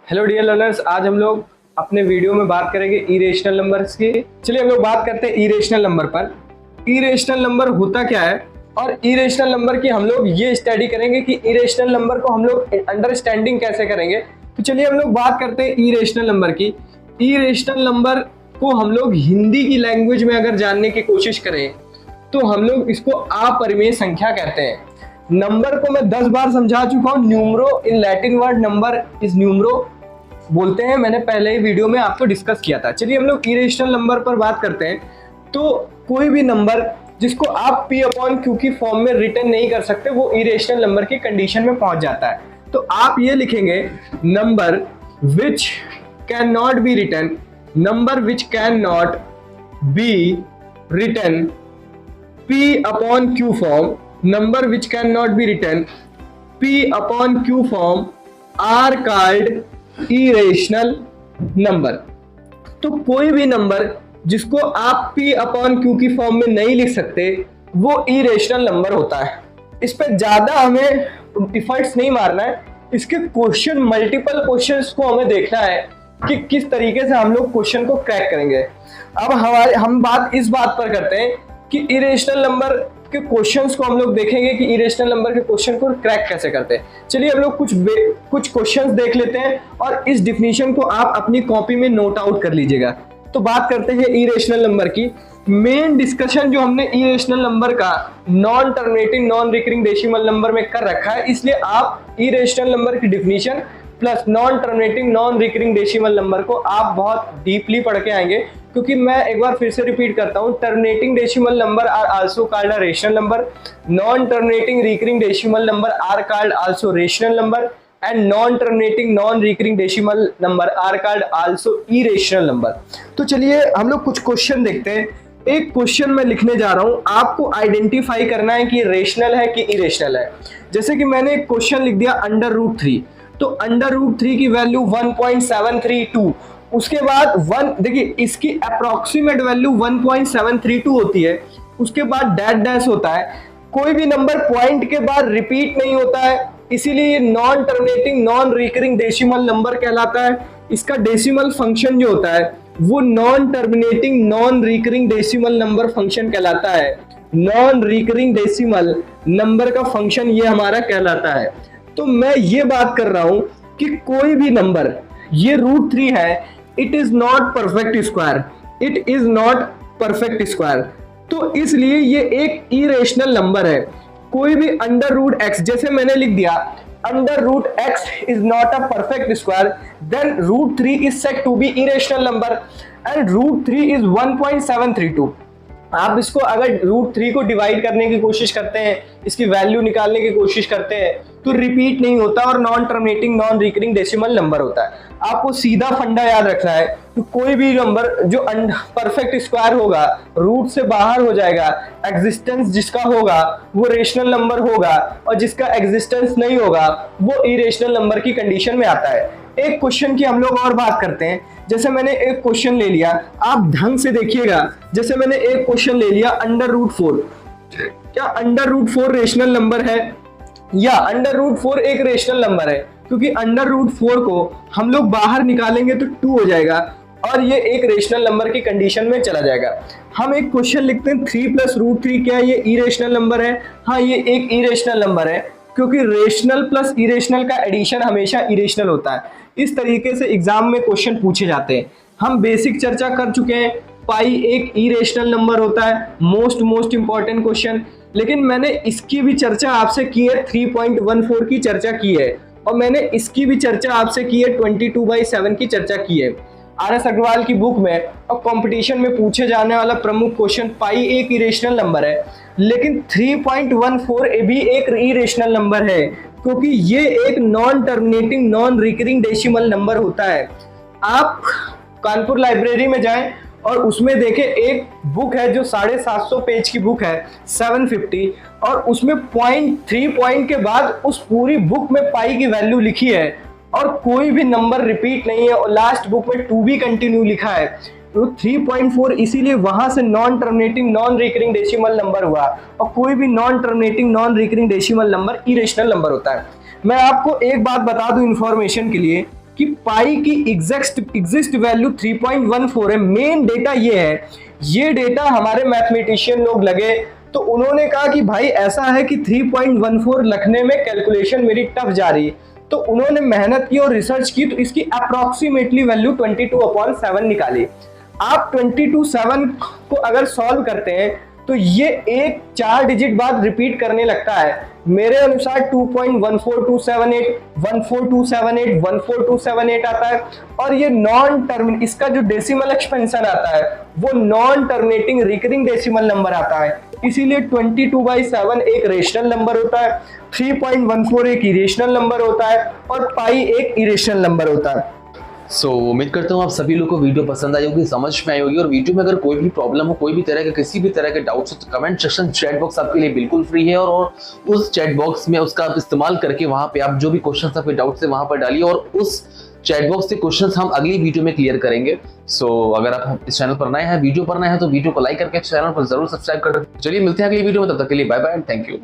Hello dear learners, आज हम लोग अपने वीडियो में बात करेंगे इरेशनल नंबर्स की। चलिए हम लोग बात करते हैं इरेशनल नंबर पर। इरेशनल नंबर होता क्या है और इरेशनल नंबर की हम लोग ये स्टडी करेंगे कि इरेशनल नंबर को हम लोग अंडरस्टैंडिंग कैसे करेंगे। तो चलिए हम लोग बात करते हैं इरेशनल नंबर की। इरेशनल नंबर को हम लोग हिंदी की लैंग्वेज में अगर जानने की कोशिश करें तो हम लोग इसको अपरिमेय संख्या कहते हैं। नंबर को मैं 10 बार समझा चुका हूँ। Numero in Latin word number is numero बोलते हैं, मैंने पहले ही वीडियो में आपको डिस्कस किया था। चलिए हम लोग इरेशनल नंबर पर बात करते हैं। तो कोई भी नंबर जिसको आप p अपॉन q की फॉर्म में रिटर्न नहीं कर सकते वो इरेशनल नंबर की कंडीशन में पहुंच जाता है। तो आप ये लिखेंगे number which can not be written, number which can not be written p upon q form, number which can not be written p upon q form are called irrational number. तो कोई भी नंबर जिसको आप p upon q की form में नहीं लिख सकते वो इरेशनल नंबर होता है। इस पे ज्यादा हमें इफर्ट्स नहीं मारना है। इसके क्वेश्चन, मल्टीपल क्वेश्चंस को हमें देखना है कि किस तरीके से हम लोग क्वेश्चन को क्रैक करेंगे। अब हम बात इस बात पर करते हैं कि इरेशनल नंबर के क्वेश्चंस को हम लोग देखेंगे कि इरेशनल नंबर के क्वेश्चन को क्रैक कैसे करते हैं। चलिए हम लोग कुछ क्वेश्चंस देख लेते हैं और इस डिफिनीशन को आप अपनी कॉपी में नोट आउट कर लीजिएगा। तो बात करते हैं इरेशनल नंबर की। मेन डिस्कशन जो हमने इरेशनल नंबर का non terminating non recurring decimal number में कर रखा है, इसलिए आप इरेशनल नंबर की definition plus non terminating non recurring decimal number को आप बहुत डीपली पढ़ के आएंगे। क्योंकि मैं एक बार फिर से रिपीट करता हूं, terminating decimal number are also called a rational number, non terminating recurring decimal number are called also rational number and non terminating non recurring decimal number are called also irrational number. तो चलिए हम लोग कुछ question देखते हैं। एक question मैं लिखने जा रहा हूं, आपको आइडेंटिफाई करना है कि रेशनल है कि इरेशनल है। जैसे कि मैंने एक क्वेश्चन लिख दिया √3, तो √3 की वैल्यू 1.732, उसके बाद 1, देखिए इसकी अप्रोक्सीमेट वैल्यू 1.732 होती है, उसके बाद डैश डैश होता है। कोई भी नंबर पॉइंट के बाद रिपीट नहीं होता है, इसीलिए ये non terminating non recurring decimal number कहलाता है। इसका डेसिमल फंक्शन जो होता है वो non terminating non recurring decimal number function कहलाता है। नॉन रिकरिंग डेसिमल नंबर का फंक्शन ये हमारा कहलाता है। तो मैं ये बात कर रहा हूं कि कोई भी नंबर, ये √3 है, it is not perfect square, it is not perfect square. तो इसलिए ये एक इरेशनल नंबर है। कोई भी √x, जैसे मैंने लिख दिया √x is not a perfect square, then √3 is said to be irrational number and √3 is 1.732। आप इसको अगर √3 को डिवाइड करने की कोशिश करते हैं, इसकी वैल्यू निकालने की कोशिश करते हैं तो रिपीट नहीं होता और non terminating non recurring decimal number होता है। आपको सीधा फंडा याद रखना है कि कोई भी नंबर जो परफेक्ट स्क्वायर होगा, रूट से बाहर हो जाएगा, एग्जिस्टेंस जिसका होगा वो रेशनल नंबर होगा और जिसका एग्जिस्टेंस नहीं होगा वो इरेशनल नंबर की कंडीशन में आता है। एक क्वेश्चन की हम लोग और बात करते हैं। जैसे मैंने एक क्वेश्चन ले लिया, आप ढंग से देखिएगा। जैसे मैंने एक क्वेश्चन ले लिया √4, क्या √4 रेशनल नंबर है? या √4 एक रेशनल नंबर है, क्योंकि √4 को हम लोग बाहर निकालेंगे तो 2 हो जाएगा और ये एक रेशनल नंबर की कंडीशन में चला जाएगा। हम एक क्वेश्चन लिखते हैं 3 + √3, क्या ये इरेशनल नंबर है? हाँ, ये एक इरेशनल नंबर है, क्योंकि रेशनल प्लस इरेशनल का एडिशन हमेशा इरेशनल होता है। इस तरीके से एग्जाम में क्वेश्चन पूछे जाते हैं। हम बेसिक चर्चा कर चुके हैं, पाई एक इरेशनल नंबर होता है, मोस्ट इंपॉर्टेंट क्वेश्चन। लेकिन मैंने इसकी भी चर्चा आपसे की है, 3.14 की चर्चा की है, और मैंने इसकी भी चर्चा आपसे की है, 22/7 की चर्चा की है RS अग्रवाल की बुक में। और कंपटीशन में पूछे जाने वाला प्रमुख क्वेश्चन, पाई एक इरेशनल नंबर है, लेकिन 3.14 भी एक इरेशनल नंबर है, क्योंकि ये एक non terminating non recurring decimal number होता है। आप कानपुर लाइब्रेरी में जाएं और उसमें देखें, एक बुक है जो 750 पेज की बुक है, 750, और उसमें 0.3 पॉइंट के बाद उस पूरी बुक में पाई की वैल्यू लिखी है और कोई भी नंबर रिपीट नहीं है, और लास्ट बुक में 2 भी कंटिन्यू लिखा है। तो 3.4 इसीलिए वहां से non terminating non recurring decimal number हुआ, और कोई भी non terminating non recurring decimal number irrational number होता है। मैं आपको एक बात बता दूं इंफॉर्मेशन के लिए कि पाई की एग्जिस्ट वैल्यू 3.14 है। मेन डेटा ये है, ये डेटा हमारे मैथमेटिशियन लोग लगे तो उन्होंने कहा कि भाई ऐसा है कि 3.14 लिखने में कैलकुलेशन मेरी टफ जा रही है, तो उन्होंने मेहनत की और रिसर्च की, तो इसकी अप्रोक्सीमेटली वैल्यू 22/7 निकाली। आप 22/7 को अगर सॉल्व करते हैं तो ये एक 4 डिजिट बाद रिपीट करने लगता है। मेरे अनुसार 2.14278, 14278, 14278 आता है, और ये नॉन टर्मिनेटिंग, इसका जो डेसिमल एक्सपेंशन आता है वो non terminating recurring decimal number आता है। इसीलिए 22/7 एक रेशनल नंबर होता है, 3.14 एक इरेशनल नंबर होता है, और पाई एक इरेशनल नंबर होता है। उम्मीद करता हूँ आप सभी लोग को वीडियो पसंद आई होगी, समझ में आई होगी। और वीडियो में अगर कोई भी प्रॉब्लम हो, कोई भी तरह के किसी भी तरह के डाउट्स हो, तो कमेंट सेक्शन चैट बॉक्स आपके लिए बिल्कुल फ्री है, और उस चैट बॉक्स में उसका इस्तेमाल करके वहाँ पे आप जो भी क्वेश्चन आपके डाउट्स है वहाँ पर डालिए, और उस चैट बॉक्स से क्वेश्चंस हम अगली वीडियो में क्लियर करेंगे। अगर आप इस चैनल पर नए हैं, वीडियो पर नए हैं, तो वीडियो को लाइक करके चैनल पर जरूर सब्सक्राइब कर। चलिए मिलते हैं अगली वीडियो में, तब तक के लिए bye bye and thank you.